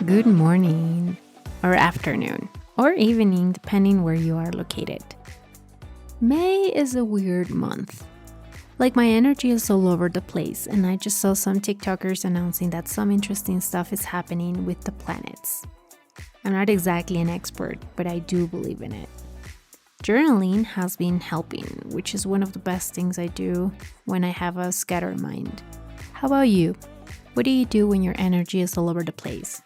Good morning, or afternoon, or evening, depending where you are located. May is a weird month. Like my energy is all over the place, and I just saw some TikTokers announcing that some interesting stuff is happening with the planets. I'm not exactly an expert, but I do believe in it. Journaling has been helping, which is one of the best things I do when I have a scattered mind. How about you? What do you do when your energy is all over the place?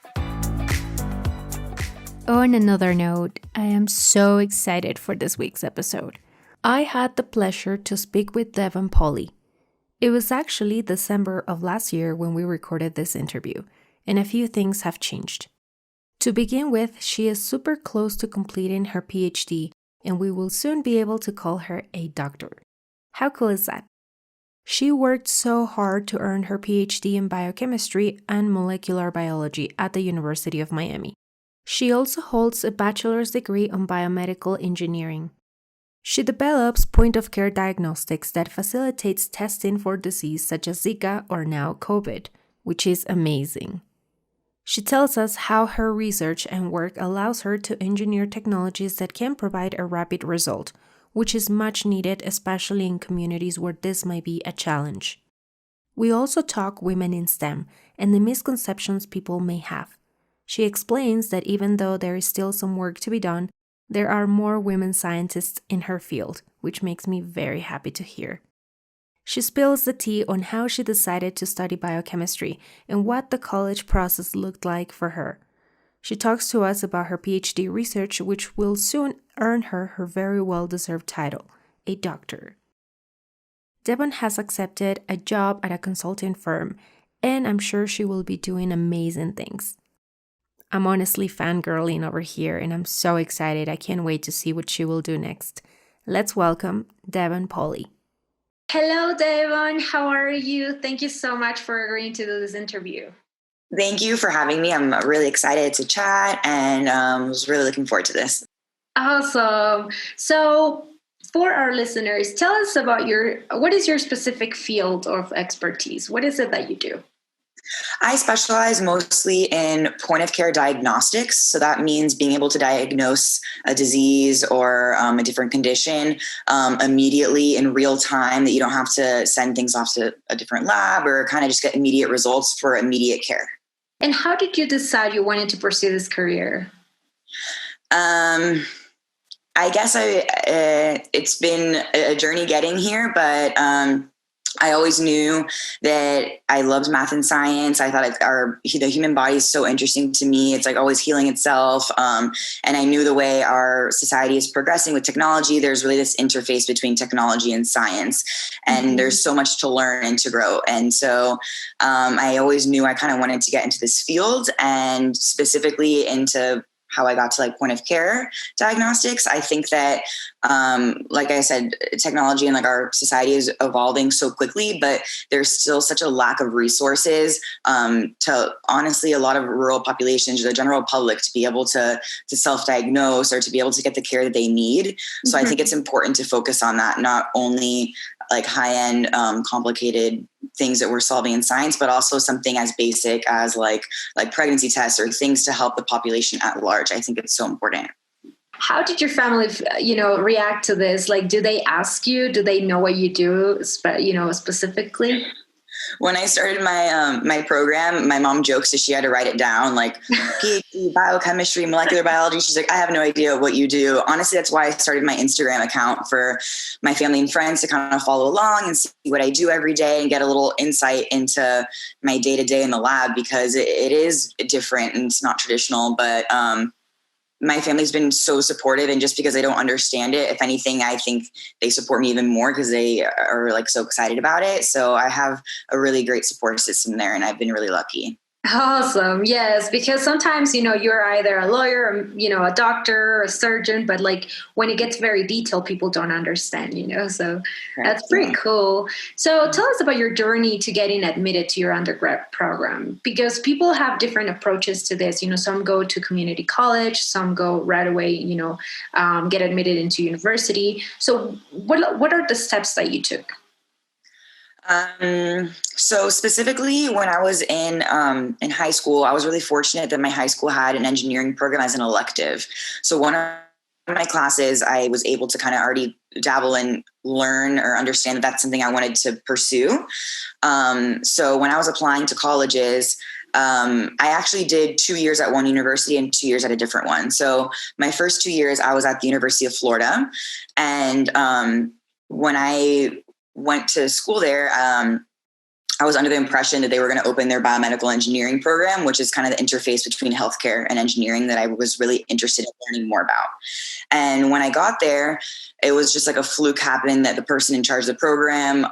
On another note, I am so excited for this week's episode. I had the pleasure to speak with Devon Pawley. It was actually December of last year when we recorded this interview, and a few things have changed. To begin with, she is super close to completing her PhD, and we will soon be able to call her a doctor. How cool is that? She worked so hard to earn her PhD in biochemistry and molecular biology at the University of Miami. She also holds a bachelor's degree on biomedical engineering. She develops point-of-care diagnostics that facilitates testing for disease such as Zika or now COVID, which is amazing. She tells us how her research and work allows her to engineer technologies that can provide a rapid result, which is much needed, especially in communities where this might be a challenge. We also talk women in STEM and the misconceptions people may have. She explains that even though there is still some work to be done, there are more women scientists in her field, which makes me very happy to hear. She spills the tea on how she decided to study biochemistry and what the college process looked like for her. She talks to us about her PhD research, which will soon earn her her very well-deserved title, a doctor. Devon has accepted a job at a consulting firm, and I'm sure she will be doing amazing things. I'm honestly fangirling over here, and I'm so excited. I can't wait to see what she will do next. Let's welcome Devon Pawley. Hello, Devon. How are you? Thank you so much for agreeing to do this interview. Thank you for having me. I'm really excited to chat and was really looking forward to this. Awesome. So for our listeners, tell us about what is your specific field of expertise? What is it that you do? I specialize mostly in point-of-care diagnostics. So that means being able to diagnose a disease or a different condition immediately in real time, that you don't have to send things off to a different lab or kind of just get immediate results for immediate care. And how did you decide you wanted to pursue this career? I guess it's been a journey getting here, but I always knew that I loved math and science. I thought the human body is so interesting to me. It's like always healing itself. And I knew the way our society is progressing with technology, there's really this interface between technology and science. And there's so much to learn and to grow. And so I always knew I kind of wanted to get into this field, and specifically into how I got to point of care diagnostics. I think that, like I said, technology and our society is evolving so quickly, but there's still such a lack of resources to honestly a lot of rural populations, the general public, to be able to self-diagnose or to be able to get the care that they need. So I think it's important to focus on that, not only high-end, complicated things that we're solving in science, but also something as basic as like pregnancy tests or things to help the population at large. I think it's so important. How did your family, react to this? Do they ask you? Do they know what you do, specifically? When I started my program, my mom jokes that she had to write it down, PhD, biochemistry, molecular biology. She's like, I have no idea what you do. Honestly, that's why I started my Instagram account, for my family and friends to kind of follow along and see what I do every day and get a little insight into my day-to-day in the lab, because it is different and it's not traditional. But my family's been so supportive, and just because I don't understand it, if anything, I think they support me even more because they are so excited about it. So I have a really great support system there, and I've been really lucky. Awesome. Yes, because sometimes, you're either a lawyer or, a doctor or a surgeon, but when it gets very detailed, people don't understand, so that's pretty cool. So tell us about your journey to getting admitted to your undergrad program, because people have different approaches to this. Some go to community college, some go right away, get admitted into university. So what are the steps that you took? So specifically when I was in high school, I was really fortunate that my high school had an engineering program as an elective. So one of my classes, I was able to kind of already dabble and learn or understand that that's something I wanted to pursue. So when I was applying to colleges, I actually did 2 years at one university and 2 years at a different one. So my first 2 years, I was at the University of Florida. And when I went to school there, I was under the impression that they were going to open their biomedical engineering program, which is kind of the interface between healthcare and engineering that I was really interested in learning more about. And when I got there, it was just like a fluke happened that the person in charge of the program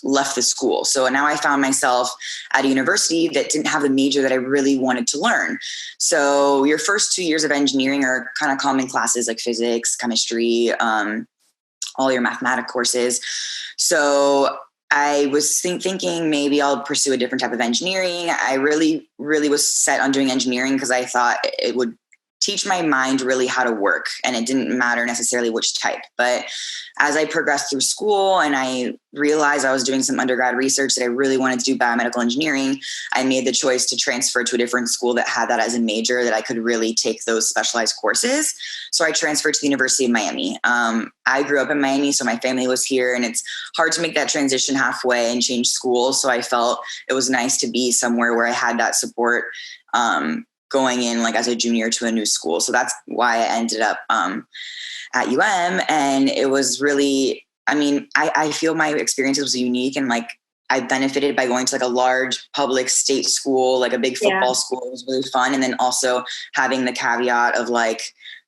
left the school. So now I found myself at a university that didn't have the major that I really wanted to learn. So your first 2 years of engineering are kind of common classes like physics, chemistry, all your mathematics courses. So I was thinking maybe I'll pursue a different type of engineering. I really, really was set on doing engineering because I thought it would teach my mind really how to work, and it didn't matter necessarily which type. But as I progressed through school and I realized I was doing some undergrad research that I really wanted to do biomedical engineering, I made the choice to transfer to a different school that had that as a major, that I could really take those specialized courses. So I transferred to the University of Miami. I grew up in Miami, so my family was here, and it's hard to make that transition halfway and change schools. So I felt it was nice to be somewhere where I had that support going in like as a junior to a new school. So that's why I ended up at UM. And it was really, I feel my experience was unique, and like I benefited by going to like a large public state school, like a big football school. It was really fun. And then also having the caveat of like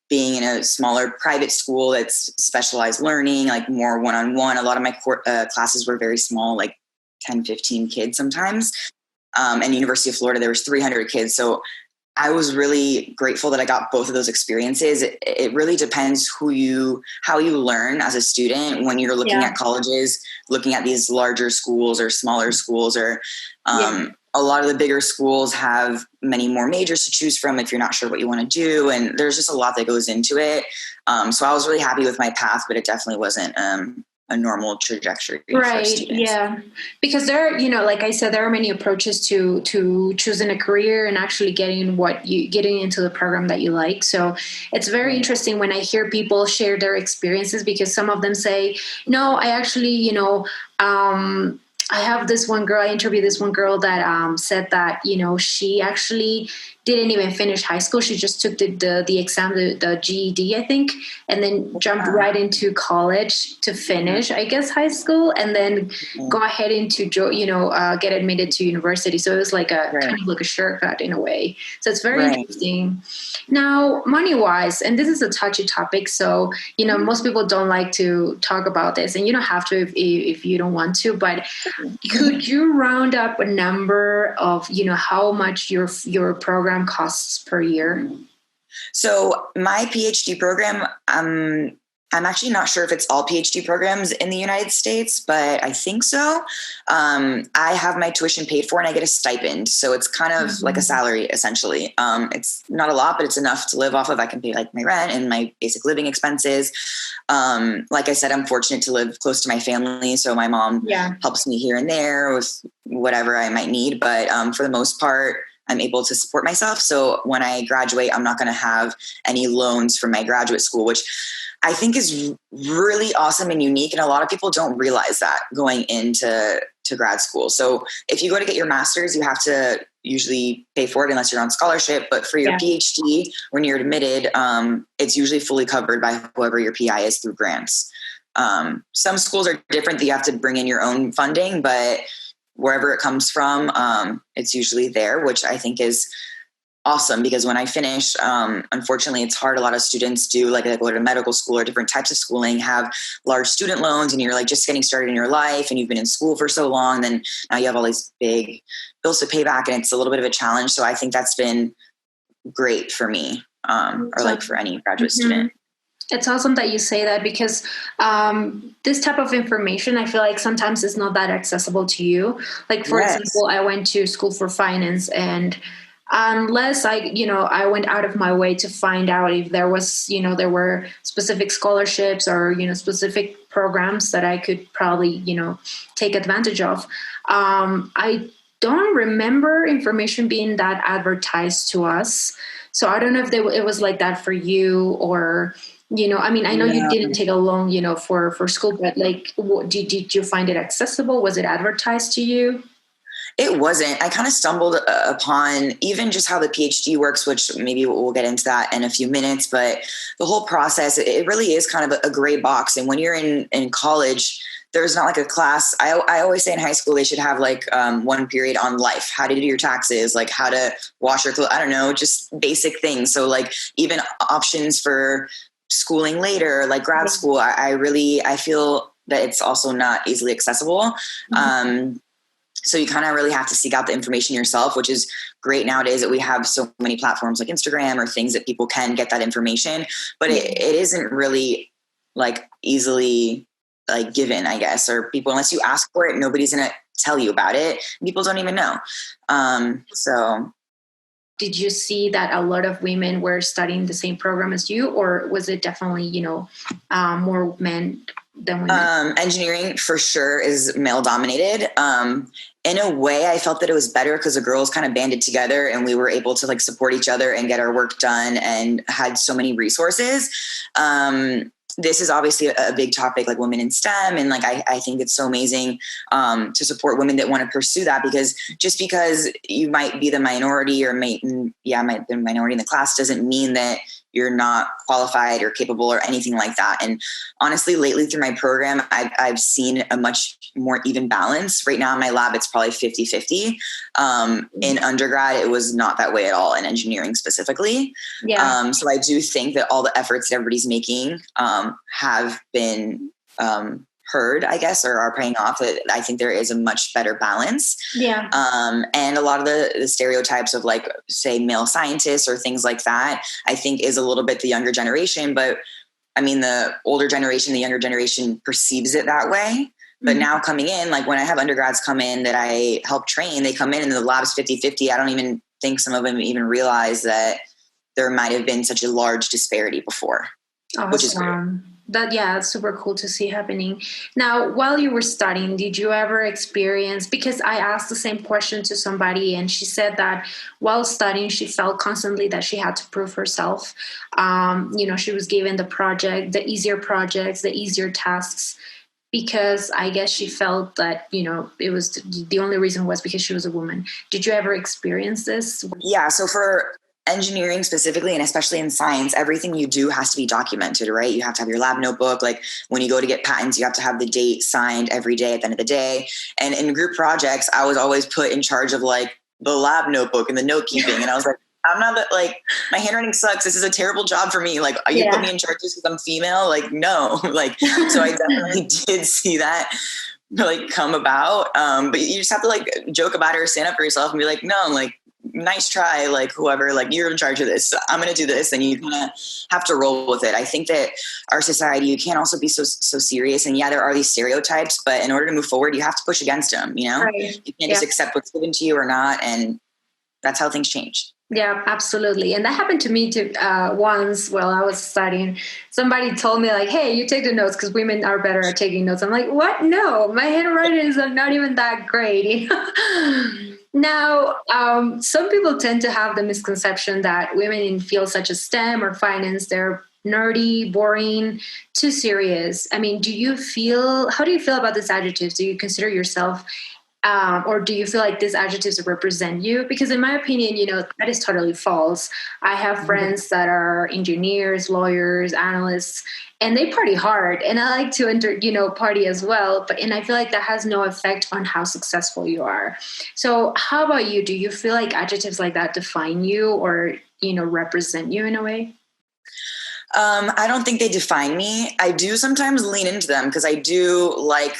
being in a smaller private school that's specialized learning, like more one-on-one. A lot of my classes were very small, like 10, 15 kids sometimes. And University of Florida, there was 300 kids. So I was really grateful that I got both of those experiences. It really depends how you learn as a student when you're looking at colleges, looking at these larger schools or smaller schools, or a lot of the bigger schools have many more majors to choose from if you're not sure what you want to do. And there's just a lot that goes into it. So I was really happy with my path, but it definitely wasn't a normal trajectory for students. Yeah, because there are, like I said, there are many approaches to choosing a career and actually getting into the program that you like. So it's very interesting when I hear people share their experiences, because some of them say, no, I actually, I have this one girl, I interviewed this one girl that said that, she actually didn't even finish high school. She just took the exam, the GED, I think, and then jumped right into college to finish, I guess, high school, and then go ahead into, get admitted to university. So it was like kind of like a shortcut in a way. So it's very interesting. Now, money-wise, and this is a touchy topic, so, most people don't like to talk about this, and you don't have to if you don't want to, but could you round up a number of, how much your program costs per year? So my PhD program, I'm actually not sure if it's all PhD programs in the United States, but I think so. I have my tuition paid for and I get a stipend. So it's kind of like a salary, essentially. It's not a lot, but it's enough to live off of. I can pay like my rent and my basic living expenses. Like I said, I'm fortunate to live close to my family. So my mom helps me here and there with whatever I might need. But for the most part, I'm able to support myself. So when I graduate, I'm not going to have any loans from my graduate school, which I think is really awesome and unique. And a lot of people don't realize that going into grad school. So if you go to get your master's, you have to usually pay for it unless you're on scholarship. But for your PhD, when you're admitted, it's usually fully covered by whoever your PI is through grants. Some schools are different that you have to bring in your own funding, but wherever it comes from, it's usually there, which I think is awesome, because when I finish, unfortunately, it's hard. A lot of students do, like they go to medical school or different types of schooling, have large student loans, and you're like just getting started in your life and you've been in school for so long, then now you have all these big bills to pay back, and it's a little bit of a challenge. So I think that's been great for me, or like for any graduate student. It's awesome that you say that, because this type of information, I feel like sometimes it's not that accessible to you. Like, for example, I went to school for finance, and unless I went out of my way to find out if there was, there were specific scholarships or, specific programs that I could probably, take advantage of. I don't remember information being that advertised to us. So I don't know if it was like that for you, or, I know you didn't take a loan, for school, but like, did you find it accessible? Was it advertised to you? It wasn't. I kind of stumbled upon even just how the PhD works, which maybe we'll get into that in a few minutes. But the whole process, it really is kind of a gray box. And when you're in college, there's not like a class. I always say in high school, they should have like one period on life, how to do your taxes, like how to wash your clothes. I don't know, just basic things. So like even options for schooling later, like grad school, I feel that it's also not easily accessible. So you kind of really have to seek out the information yourself, which is great nowadays that we have so many platforms like Instagram or things that people can get that information, but it isn't really like easily like given, I guess, or people, unless you ask for it, nobody's going to tell you about it. People don't even know. So did you see that a lot of women were studying the same program as you, or was it definitely, more men than women? Engineering for sure is male dominated. In a way, I felt that it was better because the girls kind of banded together and we were able to like support each other and get our work done and had so many resources. This is obviously a big topic, like women in STEM. And like, I think it's so amazing to support women that want to pursue that, because just because you might be the minority or might be the minority in the class doesn't mean that you're not qualified or capable or anything like that. And honestly, lately through my program, I've seen a much more even balance. Right now in my lab, it's probably 50-50. In undergrad, it was not that way at all, in engineering specifically. Yeah. So I do think that all the efforts that everybody's making have been heard, I guess, or are paying off. I think there is a much better balance. Yeah. And a lot of the stereotypes of like, say, male scientists or things like that, I think is a little bit the younger generation. But I mean, the older generation, the younger generation perceives it that way. But now coming in, like when I have undergrads come in that I help train, they come in and the lab's 50-50. I don't even think some of them even realize that there might have been such a large disparity before, which is great. It's super cool to see happening. Now, while you were studying, did you ever experience, because I asked the same question to somebody and she said that while studying, she felt constantly that she had to prove herself. She was given the easier projects, the easier tasks, because I guess she felt that, it was the only reason was because she was a woman. Did you ever experience this? Yeah. So for engineering specifically, and especially in science, everything you do has to be documented, right? You have to have your lab notebook. Like when you go to get patents, you have to have the date signed every day at the end of the day. And in group projects, I was always put in charge of like the lab notebook and the note keeping. And I was like, I'm not like, my handwriting sucks. This is a terrible job for me. Like, you put me in charge just because I'm female? Like, no. Like, so I definitely did see that like come about. But you just have to like joke about it or stand up for yourself and be like, no, like, nice try, like whoever, like you're in charge of this, so I'm going to do this, and you kind of have to roll with it. I think that our society, you can't also be so serious, and there are these stereotypes, but in order to move forward, you have to push against them, Right. You can't just accept what's given to you or not, and that's how things change. Yeah, absolutely. And that happened to me too, once while I was studying. Somebody told me like, hey, you take the notes because women are better at taking notes. I'm like, what? No, my handwriting is not even that great. Now, some people tend to have the misconception that women in fields such as STEM or finance, they're nerdy, boring, too serious. I mean, how do you feel about these adjectives? Do you consider yourself, or do you feel like these adjectives represent you? Because in my opinion, that is totally false. I have friends that are engineers, lawyers, analysts, and they party hard. And I like to party as well. And I feel like that has no effect on how successful you are. So how about you? Do you feel like adjectives like that define you or, represent you in a way? I don't think they define me. I do sometimes lean into them because I do like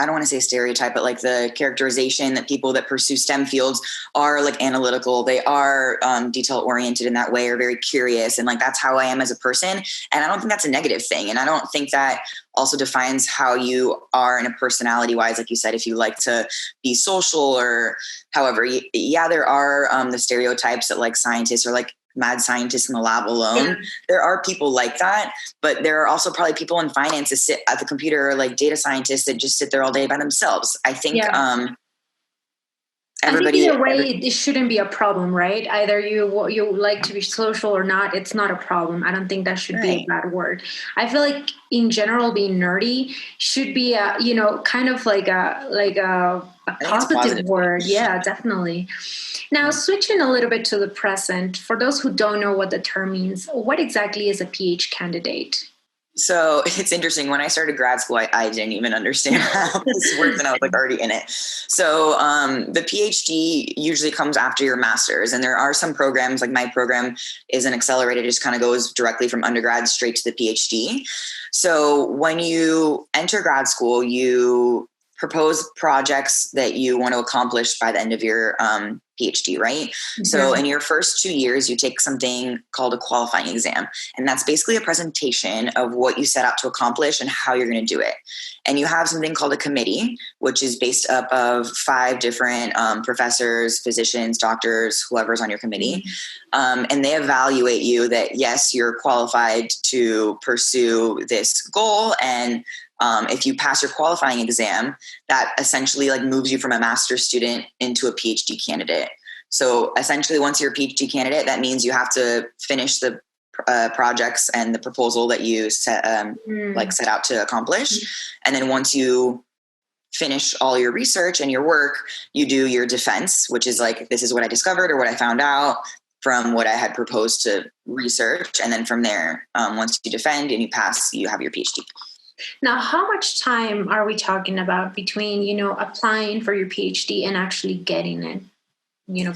I don't want to say stereotype, but like the characterization that people that pursue STEM fields are like analytical. They are detail oriented in that way, or very curious. And like, that's how I am as a person. And I don't think that's a negative thing. And I don't think that also defines how you are in a personality wise. Like you said, if you like to be social or however, yeah, there are the stereotypes that like scientists are like mad scientists in the lab alone. Yeah. There are people like that, but there are also probably people in finance that sit at the computer, like data scientists that just sit there all day by themselves. I think, everybody. I think either way, it shouldn't be a problem, right? Either you like to be social or not, it's not a problem. I don't think that should be a bad word. I feel like in general, being nerdy should be a, kind of like a positive word. Yeah, definitely. Now, switching a little bit to the present, for those who don't know what the term means, what exactly is a PhD candidate? So it's interesting. When I started grad school, I didn't even understand how this worked, and I was like already in it. So the PhD usually comes after your master's, and there are some programs, like my program is an accelerated, it just kind of goes directly from undergrad straight to the PhD. So when you enter grad school, you propose projects that you want to accomplish by the end of your PhD, right? Mm-hmm. So in your first 2 years, you take something called a qualifying exam. And that's basically a presentation of what you set out to accomplish and how you're going to do it. And you have something called a committee, which is based up of 5 different professors, physicians, doctors, whoever's on your committee. Mm-hmm. And they evaluate you that, yes, you're qualified to pursue this goal. And if you pass your qualifying exam, that essentially like moves you from a master's student into a PhD candidate. So essentially, once you're a PhD candidate, that means you have to finish the projects and the proposal that you set out to accomplish. And then once you finish all your research and your work, you do your defense, which is like, this is what I discovered or what I found out from what I had proposed to research. And then from there, once you defend and you pass, you have your PhD. Now, how much time are we talking about between, applying for your PhD and actually getting it,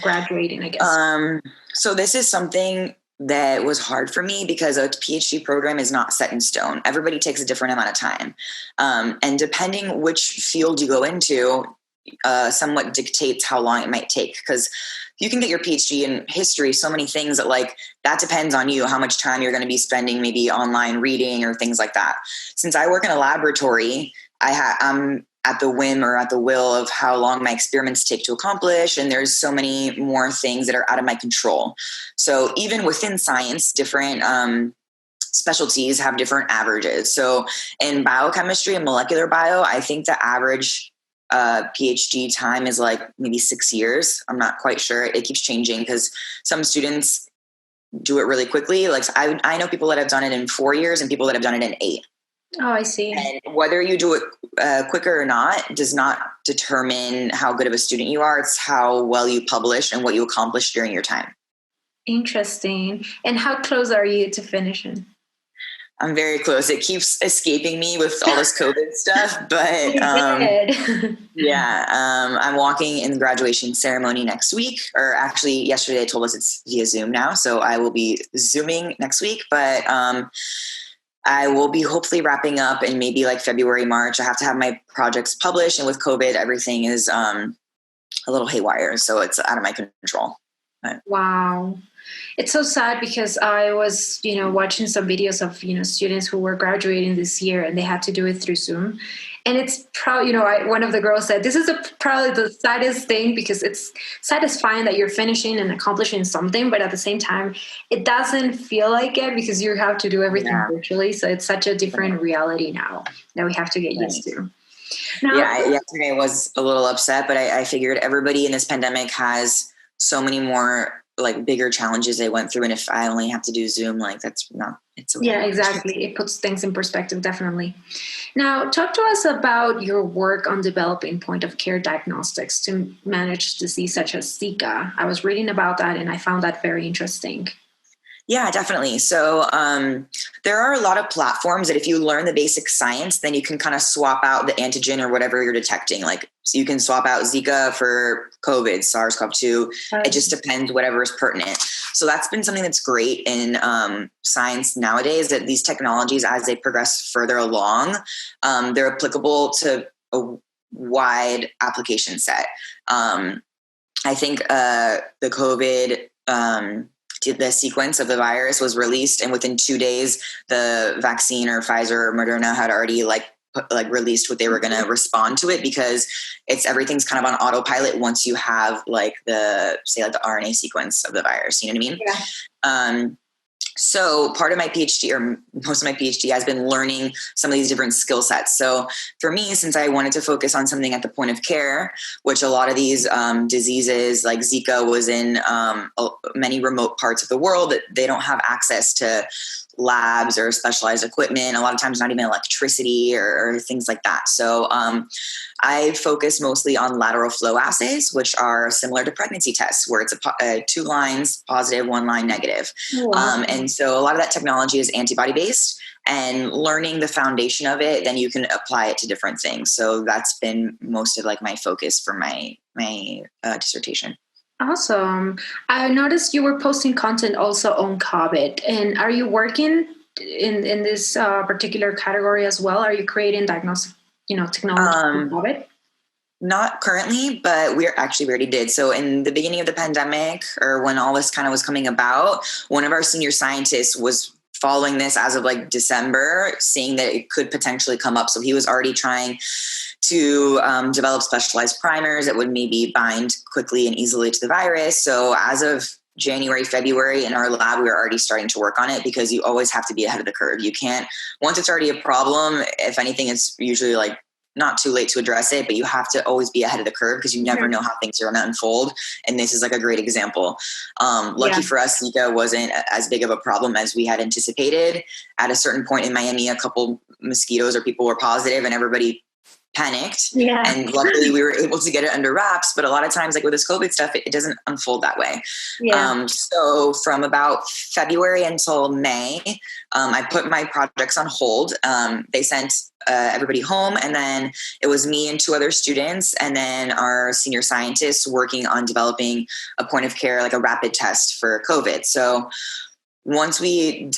graduating, I guess? So this is something that was hard for me because a PhD program is not set in stone. Everybody takes a different amount of time. And depending which field you go into, somewhat dictates how long it might take, because you can get your PhD in history, so many things that depends on you, how much time you're going to be spending maybe online reading or things like that. Since I work in a laboratory, I'm at the whim or at the will of how long my experiments take to accomplish. And there's so many more things that are out of my control. So even within science, different specialties have different averages. So in biochemistry and molecular bio, I think the average PhD time is like maybe 6 years. I'm not quite sure. It keeps changing because some students do it really quickly. Like I know people that have done it in 4 years and people that have done it in 8. Oh, I see. And whether you do it quicker or not does not determine how good of a student you are. It's how well you publish and what you accomplish during your time. Interesting. And how close are you to finishing? I'm very close. It keeps escaping me with all this COVID stuff, but I'm walking in the graduation ceremony next week, or actually yesterday they told us it's via Zoom now. So I will be Zooming next week, but I will be hopefully wrapping up in maybe like February, March. I have to have my projects published, and with COVID, everything is a little haywire. So it's out of my control. But. Wow. It's so sad because I was, watching some videos of, students who were graduating this year and they had to do it through Zoom. And it's probably, one of the girls said, this is probably the saddest thing because it's satisfying that you're finishing and accomplishing something. But at the same time, it doesn't feel like it because you have to do everything virtually. So it's such a different reality now that we have to get used to. Now, yesterday I was a little upset, but I figured everybody in this pandemic has so many more like bigger challenges they went through. And if I only have to do Zoom, it's okay. Yeah, exactly. It puts things in perspective, definitely. Now, talk to us about your work on developing point of care diagnostics to manage disease such as Zika. I was reading about that and I found that very interesting. Yeah, definitely. So there are a lot of platforms that if you learn the basic science, then you can kind of swap out the antigen or whatever you're detecting. So you can swap out Zika for COVID, SARS-CoV-2. It just depends, whatever is pertinent. So that's been something that's great in science nowadays, that these technologies, as they progress further along, they're applicable to wide application set. I think the COVID, the sequence of the virus was released, and within 2 days, the vaccine or Pfizer or Moderna had already released what they were going to respond to it, because everything's kind of on autopilot once you have the RNA sequence of the virus. You know what I mean? Yeah. So part of my PhD, or most of my PhD, has been learning some of these different skill sets. So for me, since I wanted to focus on something at the point of care, which a lot of these diseases like Zika was in many remote parts of the world, that they don't have access to labs or specialized equipment, a lot of times not even electricity or things like that. So I focus mostly on lateral flow assays, which are similar to pregnancy tests, where it's 2 lines positive, 1 line negative. Wow. And so a lot of that technology is antibody based, and learning the foundation of it, then you can apply it to different things. So that's been most of my focus for my dissertation. Awesome. I noticed you were posting content also on COVID. And are you working in this particular category as well? Are you creating diagnostic, technology for COVID? Not currently, but we already did. So in the beginning of the pandemic, or when all this kind of was coming about, one of our senior scientists was following this as of December, seeing that it could potentially come up. So he was already trying to develop specialized primers that would maybe bind quickly and easily to the virus. So as of January, February in our lab, we were already starting to work on it, because you always have to be ahead of the curve. You can't, once it's already a problem, if anything, it's usually not too late to address it, but you have to always be ahead of the curve, because you never know how things are going to unfold. And this is a great example. Lucky for us, Zika wasn't as big of a problem as we had anticipated. At a certain point in Miami, a couple mosquitoes or people were positive, and everybody panicked. Yeah. And luckily we were able to get it under wraps. But a lot of times, with this COVID stuff, it doesn't unfold that way. Yeah. So from about February until May, I put my projects on hold. They sent everybody home, and then it was me and 2 other students, and then our senior scientists working on developing a point of care, a rapid test for COVID. So once we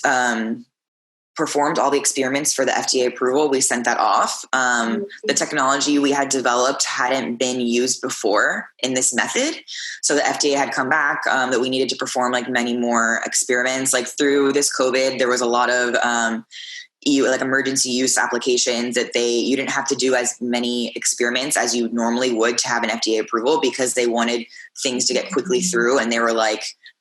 performed all the experiments for the FDA approval, we sent that off. The technology we had developed hadn't been used before in this method. So the FDA had come back that we needed to perform many more experiments. Through this COVID, there was a lot of emergency use applications that you didn't have to do as many experiments as you normally would to have an FDA approval, because they wanted things to get quickly through, and they were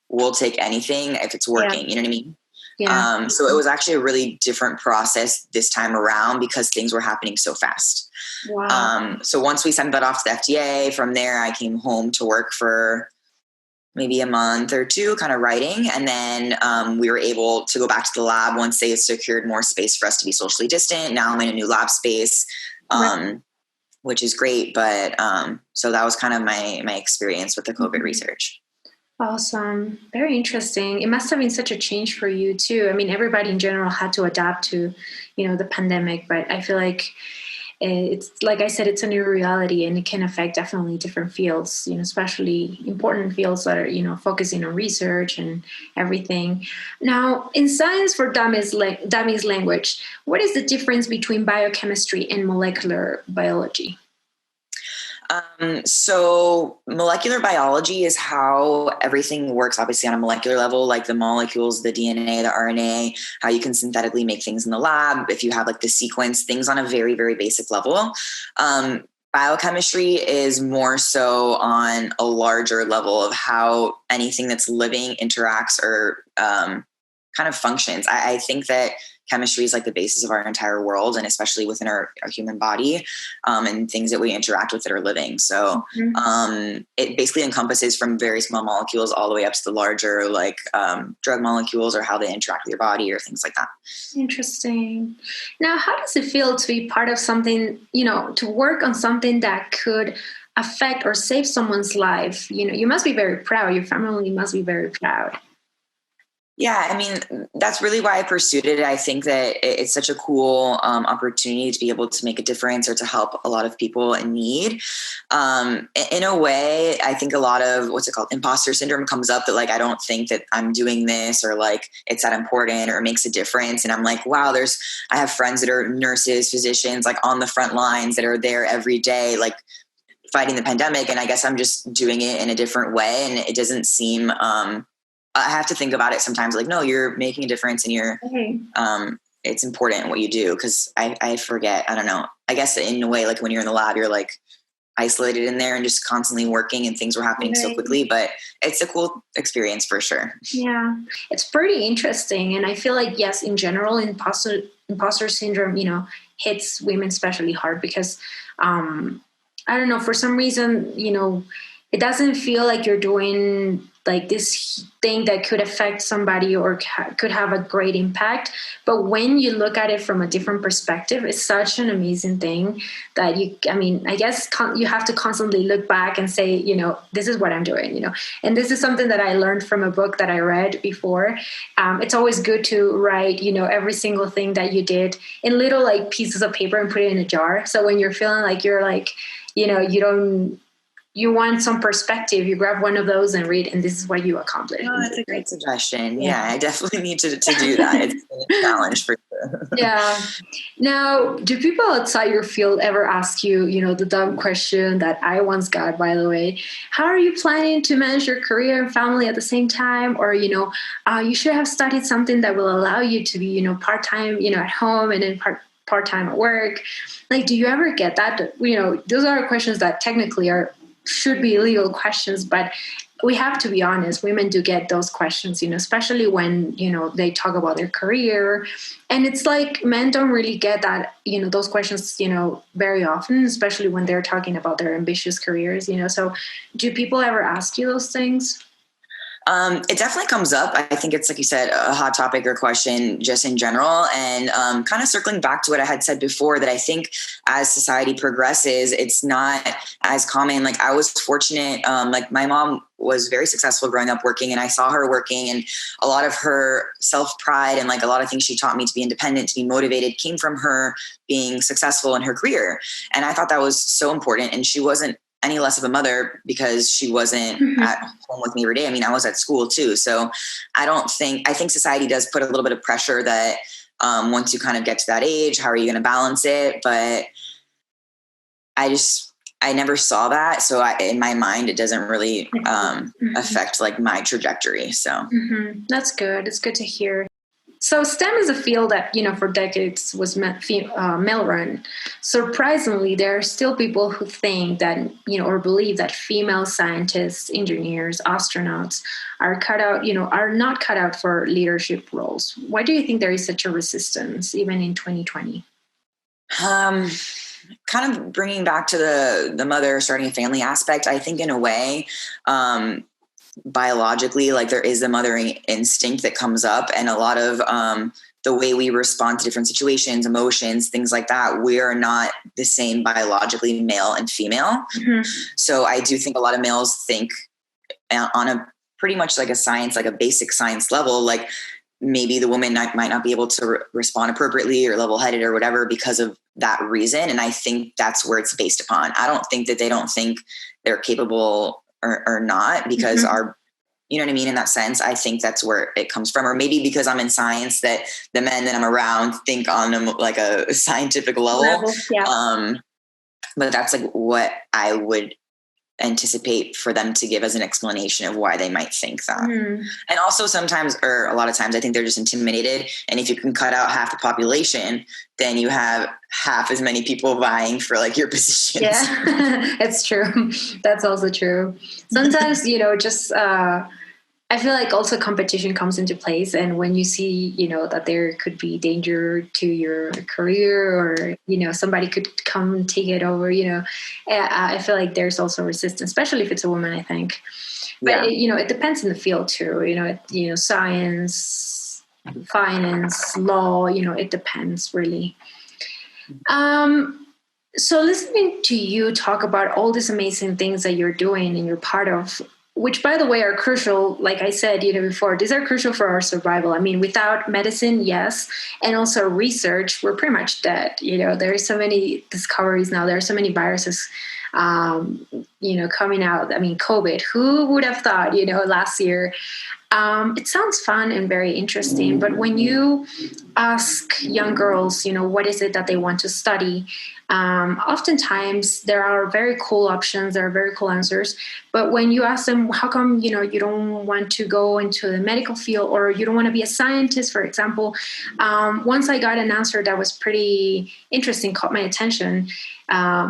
we'll take anything if it's working. Yeah. You know what I mean? Yeah. So it was actually a really different process this time around, because things were happening so fast. Wow. So once we sent that off to the FDA, from there I came home to work for maybe a month or 2, kind of writing. And then we were able to go back to the lab once they secured more space for us to be socially distant. Now I'm in a new lab space, which is great. But so that was kind of my experience with the COVID research. Awesome. Very interesting. It must have been such a change for you too. I mean, everybody in general had to adapt to, the pandemic, but I feel like it's, like I said, it's a new reality, and it can affect definitely different fields, especially important fields that are, focusing on research and everything. Now, in Science for Dummies language, what is the difference between biochemistry and molecular biology? So molecular biology is how everything works, obviously on a molecular level, like the molecules, the DNA, the RNA, how you can synthetically make things in the lab. If you have the sequence, things on a very, very basic level. Biochemistry is more so on a larger level of how anything that's living interacts or kind of functions. I think that chemistry is the basis of our entire world, and especially within our human body, and things that we interact with that are living. So it basically encompasses from very small molecules all the way up to the larger, drug molecules, or how they interact with your body or things like that. Interesting. Now, how does it feel to be part of something, to work on something that could affect or save someone's life? You must be very proud. Your family must be very proud. Yeah, I mean, that's really why I pursued it. I think that it's such a cool opportunity to be able to make a difference or to help a lot of people in need. In a way, I think a lot of imposter syndrome comes up, that like, I don't think that I'm doing this, or like it's that important or it makes a difference. And I'm like, wow, I have friends that are nurses, physicians, like on the front lines that are there every day, like fighting the pandemic. And I guess I'm just doing it in a different way. And it doesn't seem, I have to think about it sometimes, like, no, you're making a difference, and it's important what you do. Cause I forget, I don't know, I guess in a way, like when you're in the lab, you're like isolated in there and just constantly working, and things were happening so quickly, but it's a cool experience for sure. Yeah, it's pretty interesting. And I feel like, yes, in general, imposter syndrome, hits women especially hard because, I don't know, for some reason, it doesn't feel like you're doing like this thing that could affect somebody or could have a great impact. But when you look at it from a different perspective, it's such an amazing thing that I guess you have to constantly look back and say, this is what I'm doing, and this is something that I learned from a book that I read before. It's always good to write, every single thing that you did in little like pieces of paper and put it in a jar. So when you're feeling like you're like, you want some perspective, you grab one of those and read, and this is what you accomplished. Oh, that's a great suggestion. Yeah, I definitely need to do that. It's a challenge for sure. Yeah. Now, do people outside your field ever ask you, the dumb question that I once got, by the way, how are you planning to manage your career and family at the same time? Or, you should have studied something that will allow you to be, part-time, at home, and then part-time at work. Like, do you ever get that? Those are questions that technically should be legal questions, but we have to be honest, women do get those questions, especially when, they talk about their career. And it's like men don't really get that, those questions, very often, especially when they're talking about their ambitious careers, So do people ever ask you those things? It definitely comes up. I think it's, like you said, a hot topic or question just in general. And kind of circling back to what I had said before, that I think as society progresses, it's not as common. Like I was fortunate, like my mom was very successful growing up working, and I saw her working, and a lot of her self-pride and like a lot of things she taught me to be independent, to be motivated, came from her being successful in her career. And I thought that was so important. And she wasn't any less of a mother because she wasn't at home with me every day. I mean, I was at school too. So I think society does put a little bit of pressure that once you kind of get to that age, how are you going to balance it? But I never saw that. So in my mind, it doesn't really affect like my trajectory. So That's good. It's good to hear. So STEM is a field that, for decades was male-run. Surprisingly, there are still people who think that, or believe that female scientists, engineers, astronauts are not cut out for leadership roles. Why do you think there is such a resistance, even in 2020? Kind of bringing back to the mother starting a family aspect, I think in a way, biologically, like there is a mothering instinct that comes up, and a lot of the way we respond to different situations, emotions, things like that, we are not the same biologically, male and female. So I do think a lot of males think on a pretty much like a science, like a basic science level, like maybe the woman might not be able to respond appropriately or level-headed or whatever because of that reason. And I think that's where it's based upon. I don't think that they don't think they're capable or not, because you know what I mean? In that sense, I think that's where it comes from. Or maybe because I'm in science, that the men that I'm around think on like a scientific level. But that's like what I would anticipate for them to give as an explanation of why they might think that. And also sometimes, or a lot of times, I think they're just intimidated. And if you can cut out half the population, then you have half as many people vying for like your positions. Yeah, it's true. That's also true. Sometimes, just, I feel like also competition comes into place. And when you see, that there could be danger to your career, or, somebody could come take it over, I feel like there's also resistance, especially if it's a woman, I think. But, it depends on the field too, science, finance, law, it depends really. So listening to you talk about all these amazing things that you're doing and you're part of, which by the way are crucial. Like I said, before, these are crucial for our survival. I mean, without medicine, yes, and also research, we're pretty much dead. There are so many discoveries now. There are so many viruses, coming out. I mean, COVID, who would have thought, last year? It sounds fun and very interesting, but when you ask young girls, what is it that they want to study, oftentimes there are very cool options, there are very cool answers. But when you ask them, how come, you don't want to go into the medical field, or you don't want to be a scientist, for example, once I got an answer that was pretty interesting, caught my attention.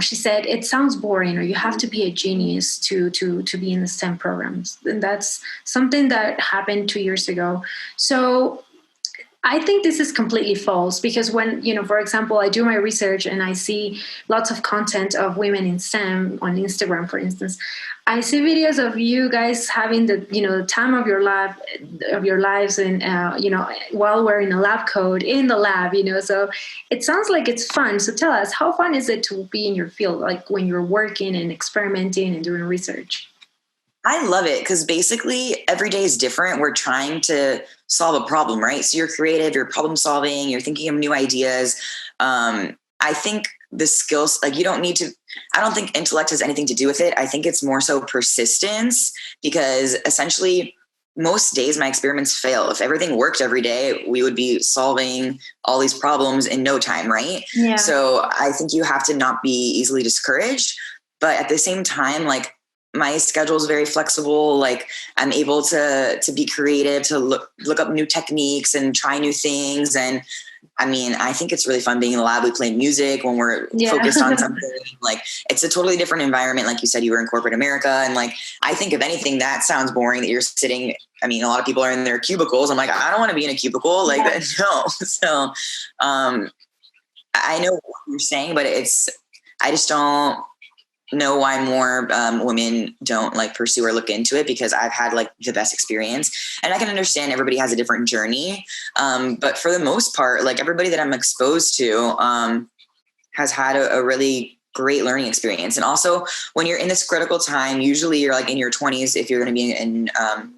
She said, it sounds boring, or you have to be a genius to be in the STEM programs. And that's something that happened 2 years ago. So I think this is completely false, because when, for example, I do my research and I see lots of content of women in STEM on Instagram, for instance, I see videos of you guys having the time of your lives, and while we're in a lab coat in the lab, so it sounds like it's fun. So tell us, how fun is it to be in your field, like when you're working and experimenting and doing research? I love it, because basically every day is different. We're trying to solve a problem, right? So you're creative, you're problem solving, you're thinking of new ideas. I think the skills, like, you don't need to, I don't think intellect has anything to do with it. I think it's more so persistence, because essentially most days my experiments fail. If everything worked every day, we would be solving all these problems in no time, right? Yeah. So I think you have to not be easily discouraged, but at the same time, like, my schedule is very flexible. Like, I'm able to be creative, to look up new techniques and try new things. And I mean, I think it's really fun being in the lab. We play music when we're focused on something. Like, it's a totally different environment. Like you said, you were in corporate America. And like, I think if anything, that sounds boring, that you're sitting. I mean, a lot of people are in their cubicles. I'm like, I don't want to be in a cubicle. Like, no. So I know what you're saying, but I just don't know why more women don't like pursue or look into it, because I've had like the best experience, and I can understand everybody has a different journey. But for the most part, like, everybody that I'm exposed to has had a really great learning experience. And also, when you're in this critical time, usually you're like in your 20s, if you're going to be in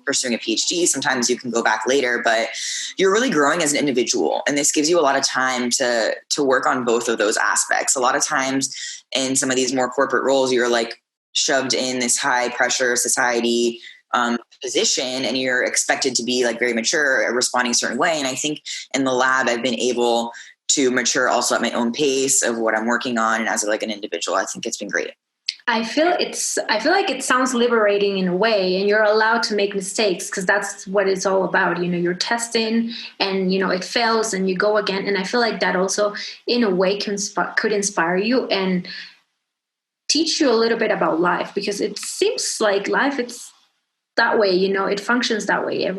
pursuing a PhD, sometimes you can go back later, but you're really growing as an individual. And this gives you a lot of time to work on both of those aspects. A lot of times in some of these more corporate roles, you're like shoved in this high pressure society position, and you're expected to be like very mature, responding a certain way. And I think in the lab, I've been able to mature also at my own pace of what I'm working on. And as like an individual, I think it's been great. I feel like it sounds liberating in a way, and you're allowed to make mistakes, because that's what it's all about. You're testing, and it fails and you go again. And I feel like that also in a way could inspire you and teach you a little bit about life, because it seems like life, it's that way, it functions that way.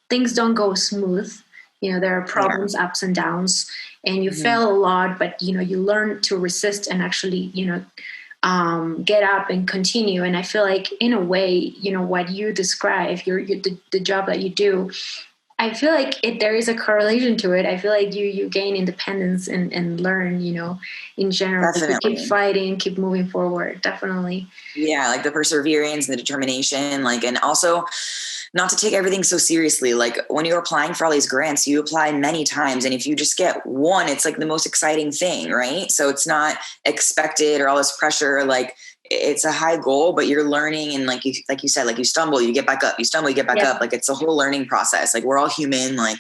Things don't go smooth. There are problems, ups and downs, and you fail a lot, but you learn to resist and actually, get up and continue. And I feel like in a way, what you describe, the job that you do, I feel like there is a correlation to it. I feel like you gain independence and learn, in general, to keep fighting, keep moving forward. Definitely. Yeah. Like the perseverance and the determination, like, and also not to take everything so seriously. Like, when you're applying for all these grants, you apply many times. And if you just get one, it's like the most exciting thing, right? So it's not expected or all this pressure. Like, it's a high goal, but you're learning. And like you said, like, you stumble, you get back up, you stumble, you get back up. Like, it's a whole learning process. Like, we're all human. Like,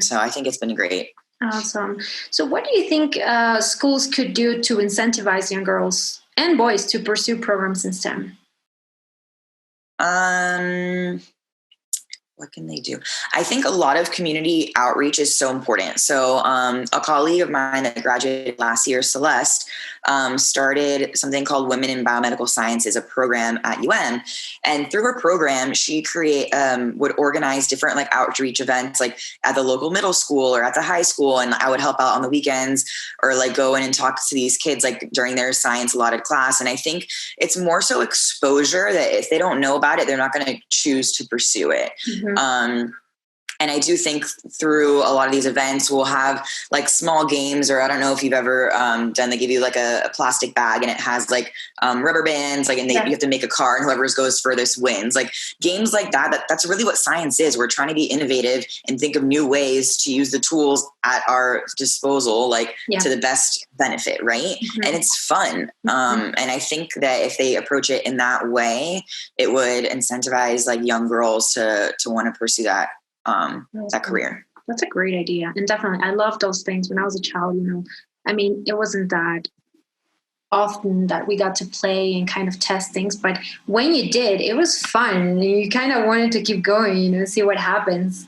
so I think it's been great. Awesome. So what do you think schools could do to incentivize young girls and boys to pursue programs in STEM? What can they do? I think a lot of community outreach is so important. So a colleague of mine that graduated last year, Celeste, started something called Women in Biomedical Sciences, a program at UM. And through her program, she would organize different like outreach events, like at the local middle school or at the high school. And I would help out on the weekends, or like go in and talk to these kids like during their science allotted class. And I think it's more so exposure, that if they don't know about it, they're not going to choose to pursue it. And I do think through a lot of these events, we'll have like small games, or I don't know if you've ever done, they give you like a plastic bag and it has like rubber bands, like, and you have to make a car and whoever goes furthest wins. Like games like that's really what science is. We're trying to be innovative and think of new ways to use the tools at our disposal, like to the best benefit. Right. And it's fun. And I think that if they approach it in that way, it would incentivize like young girls to want to pursue that career. That's a great idea. And definitely, I love those things. When I was a child, I mean, it wasn't that often that we got to play and kind of test things, but when you did, it was fun. And you kind of wanted to keep going, see what happens.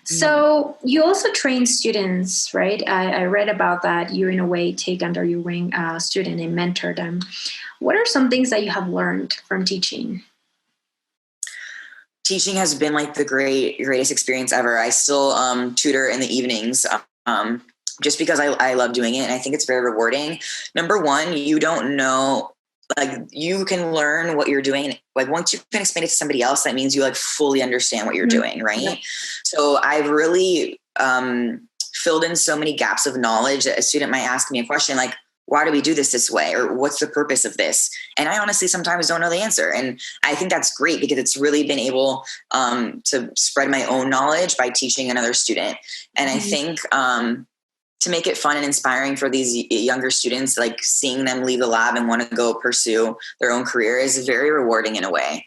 So you also train students, right? I read about that. You, in a way, take under your wing a student and mentor them. What are some things that you have learned from teaching? Teaching has been like the greatest experience ever. I still tutor in the evenings just because I love doing it. And I think it's very rewarding. Number one, you don't know, like you can learn what you're doing. Like once you can explain it to somebody else, that means you like fully understand what you're doing. Right. Yeah. So I've really filled in so many gaps of knowledge that a student might ask me a question like, why do we do this way? Or what's the purpose of this? And I honestly sometimes don't know the answer. And I think that's great because it's really been able to spread my own knowledge by teaching another student. And I think to make it fun and inspiring for these younger students, like seeing them leave the lab and want to go pursue their own career is very rewarding in a way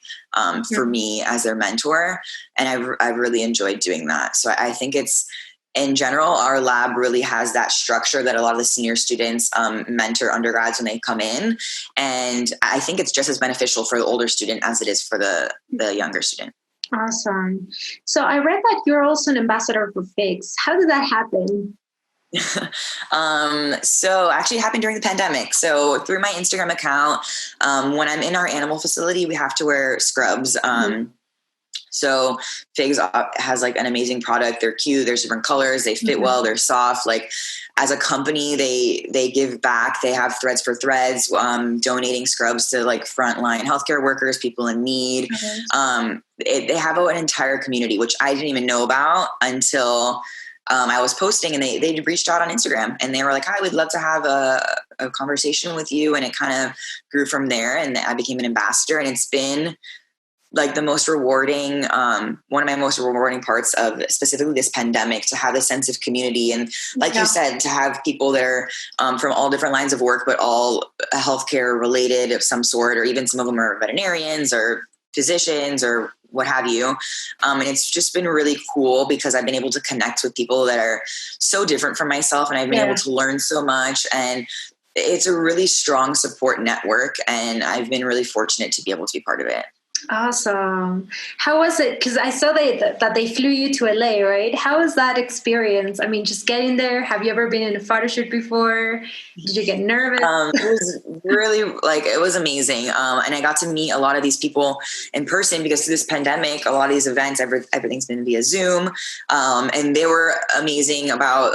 for me as their mentor. And I've really enjoyed doing that. So I think in general, our lab really has that structure that a lot of the senior students mentor undergrads when they come in. And I think it's just as beneficial for the older student as it is for the younger student. Awesome. So I read that you're also an ambassador for FIGS. How did that happen? So actually it happened during the pandemic. So through my Instagram account, when I'm in our animal facility, we have to wear scrubs. So FIGS has like an amazing product. They're cute. There's different colors. They fit well. They're soft. Like as a company, they give back. They have Threads for Threads, donating scrubs to like frontline healthcare workers, people in need. They have an entire community, which I didn't even know about until I was posting, and they reached out on Instagram and they were like, hi, we'd love to have a conversation with you. And it kind of grew from there, and I became an ambassador, and it's been like the most rewarding, one of my most rewarding parts of specifically this pandemic, to have a sense of community. And like you said, to have people that are from all different lines of work, but all healthcare related of some sort, or even some of them are veterinarians or physicians or what have you. And it's just been really cool because I've been able to connect with people that are so different from myself, and I've been able to learn so much. And it's a really strong support network, and I've been really fortunate to be able to be part of it. Awesome. How was it? Because I saw that they flew you to LA, right? How was that experience? I mean, just getting there. Have you ever been in a photo shoot before? Did you get nervous? It was really it was amazing. And I got to meet a lot of these people in person because through this pandemic, a lot of these events, everything's been via Zoom. And they were amazing about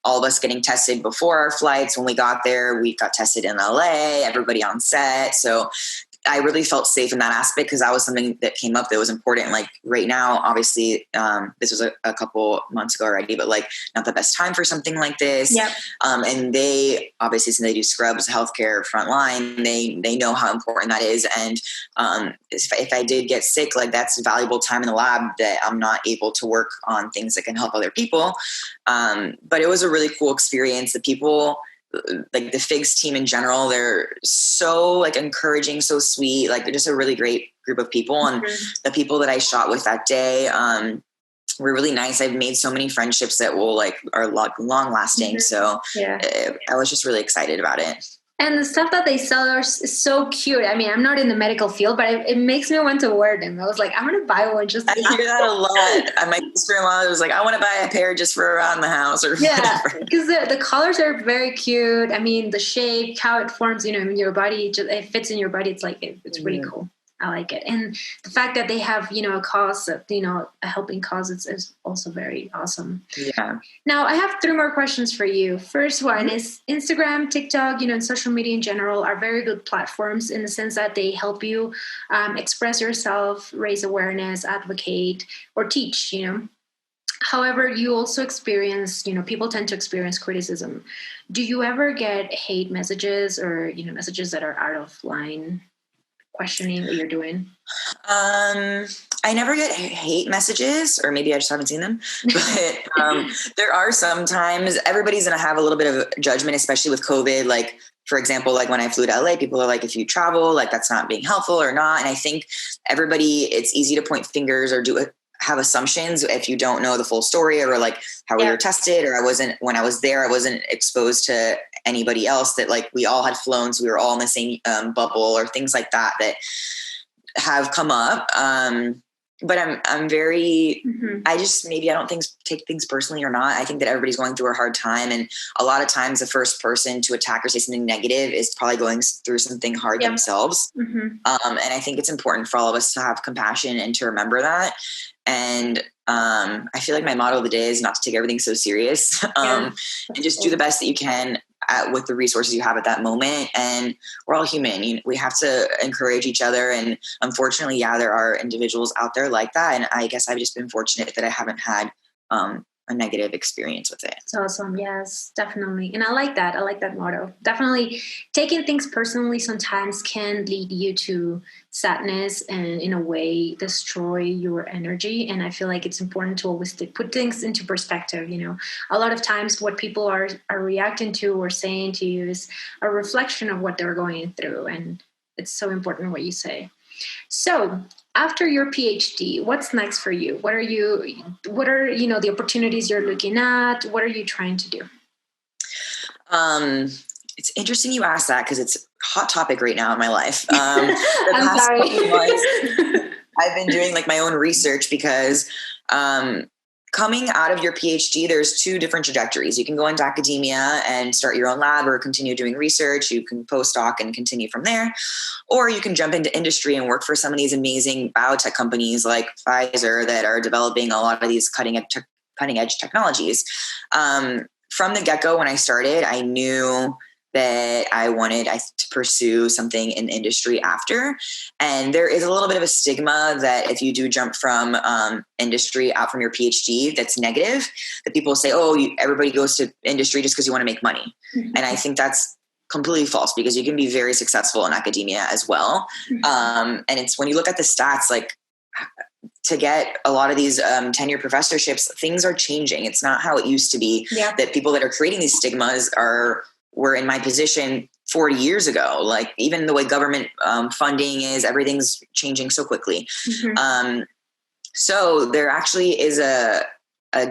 all of us getting tested before our flights. When we got there, we got tested in LA, everybody on set. So I really felt safe in that aspect because that was something that came up that was important. Like right now, obviously, this was a couple months ago already, but like not the best time for something like this. Yep. And they obviously, since they do scrubs, healthcare frontline, they know how important that is. And if I did get sick, like that's valuable time in the lab that I'm not able to work on things that can help other people. But it was a really cool experience. The people, like the FIGS team in general, they're so like encouraging, so sweet. Like they're just a really great group of people. And the people that I shot with that day were really nice. I've made so many friendships that are long lasting. So I was just really excited about it. And the stuff that they sell is so cute. I mean, I'm not in the medical field, but it makes me want to wear them. I was like, I'm going to buy one just to I hear that a lot. My sister-in-law was like, I want to buy a pair just for around the house or whatever. Because the colors are very cute. I mean, the shape, how it forms, in your body, it fits in your body. It's like, it's really cool. I like it. And the fact that they have, a cause, a helping cause is also very awesome. Yeah. Now, I have 3 more questions for you. First one is Instagram, TikTok, and social media in general are very good platforms in the sense that they help you express yourself, raise awareness, advocate, or teach, However, you also experience, people tend to experience criticism. Do you ever get hate messages or, messages that are out of line questioning what you're doing? I never get hate messages, or maybe I just haven't seen them, but there are sometimes. Everybody's going to have a little bit of judgment, especially with COVID. Like, for example, like when I flew to LA, people are like, if you travel, like that's not being helpful or not. And I think it's easy to point fingers or have assumptions if you don't know the full story, or like how we were tested, or when I was there, I wasn't exposed to anybody else, that like we all had flown. So we were all in the same bubble, or things like that have come up. But I'm very, I don't take things personally or not. I think that everybody's going through a hard time. And a lot of times the first person to attack or say something negative is probably going through something hard themselves. And I think it's important for all of us to have compassion and to remember that. And I feel like my motto of the day is not to take everything so serious, and just do the best that you can with the resources you have at that moment. And we're all human. We have to encourage each other. And unfortunately, there are individuals out there like that. And I guess I've just been fortunate that I haven't had a negative experience with it. It's awesome. Yes, definitely. And I like that. I like that motto. Definitely taking things personally sometimes can lead you to sadness and in a way destroy your energy. And I feel like it's important to always put things into perspective. A lot of times what people are reacting to or saying to you is a reflection of what they're going through. And it's so important what you say. So after your PhD, what's next for you? What are the opportunities you're looking at? What are you trying to do? It's interesting you asked that, because it's a hot topic right now in my life. I'm sorry. I've been doing like my own research, because coming out of your PhD, there's two different trajectories. You can go into academia and start your own lab or continue doing research. You can postdoc and continue from there, or you can jump into industry and work for some of these amazing biotech companies like Pfizer that are developing a lot of these cutting edge technologies. From the get-go, when I started, I knew that I wanted to pursue something in industry after. And there is a little bit of a stigma that if you do jump from industry out from your PhD, that's negative, that people say, everybody goes to industry just because you want to make money. And I think that's completely false, because you can be very successful in academia as well. And it's when you look at the stats, like to get a lot of these tenure professorships, things are changing. It's not how it used to be, that people that are creating these stigmas were in my position 40 years ago. Like even the way government funding is, everything's changing so quickly. So there actually is a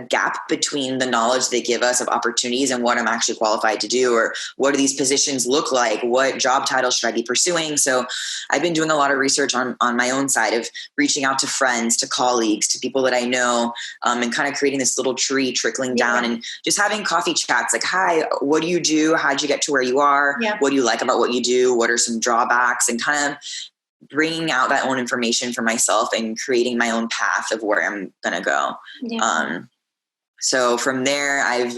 gap between the knowledge they give us of opportunities and what I'm actually qualified to do, or what do these positions look like? What job title should I be pursuing? So I've been doing a lot of research on my own side of reaching out to friends, to colleagues, to people that I know, and kind of creating this little tree trickling down and just having coffee chats like, hi, what do you do? How'd you get to where you are? What do you like about what you do? What are some drawbacks? And kind of bringing out that own information for myself and creating my own path of where I'm going to go. So from there, I've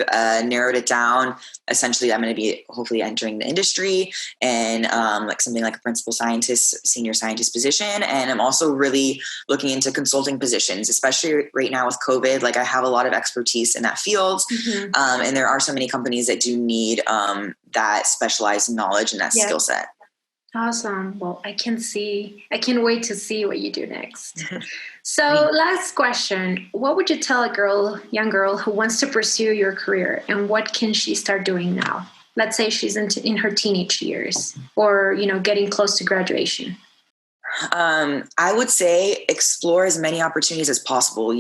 narrowed it down. Essentially, I'm going to be hopefully entering the industry and like something like a principal scientist, senior scientist position. And I'm also really looking into consulting positions, especially right now with COVID. Like I have a lot of expertise in that field. And there are so many companies that do need that specialized knowledge and that skill set. Awesome. Well, I can't wait to see what you do next. So last question, what would you tell a young girl who wants to pursue your career, and what can she start doing now? Let's say she's in her teenage years, or, getting close to graduation. I would say explore as many opportunities as possible.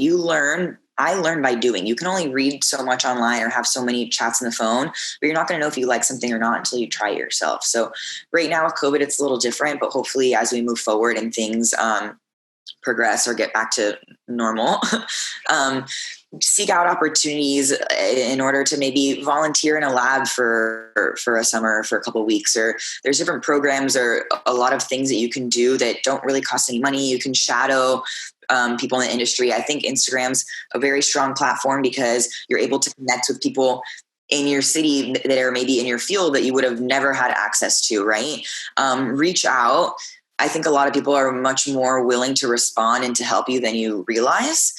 I learn by doing. You can only read so much online or have so many chats on the phone, but you're not going to know if you like something or not until you try it yourself. So right now with COVID, it's a little different, but hopefully as we move forward and things progress or get back to normal, seek out opportunities in order to maybe volunteer in a lab for a summer, for a couple of weeks, or there's different programs or a lot of things that you can do that don't really cost any money. You can shadow people in the industry. I think Instagram's a very strong platform because you're able to connect with people in your city that are maybe in your field that you would have never had access to, right? Reach out. I think a lot of people are much more willing to respond and to help you than you realize.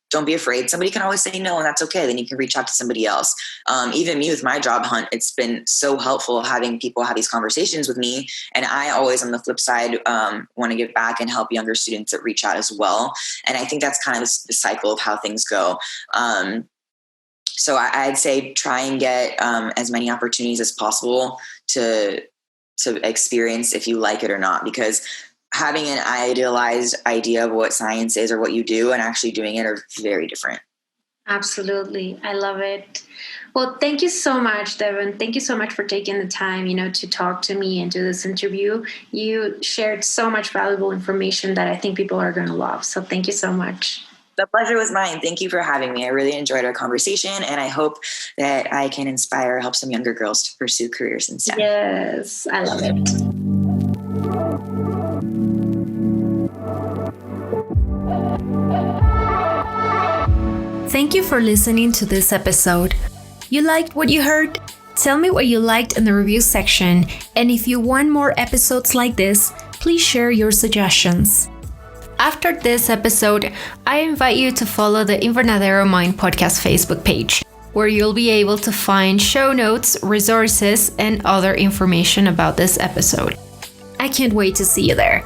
don't be afraid. Somebody can always say no, and that's okay. Then you can reach out to somebody else. Even me with my job hunt, it's been so helpful having people have these conversations with me. And I always, on the flip side, want to give back and help younger students that reach out as well. And I think that's kind of the cycle of how things go. So I'd say try and get as many opportunities as possible to experience if you like it or not, because having an idealized idea of what science is or what you do and actually doing it are very different. Absolutely. I love it. Well, thank you so much, Devon. Thank you so much for taking the time, to talk to me and do this interview. You shared so much valuable information that I think people are going to love. So thank you so much. The pleasure was mine. Thank you for having me. I really enjoyed our conversation, and I hope that I can inspire, help some younger girls to pursue careers in STEM. Yes, I love it. Thank you for listening to this episode. You liked what you heard? Tell me what you liked in the review section, and if you want more episodes like this, please share your suggestions. After this episode, I invite you to follow the Invernadero Mind Podcast Facebook page, where you'll be able to find show notes, resources, and other information about this episode. I can't wait to see you there.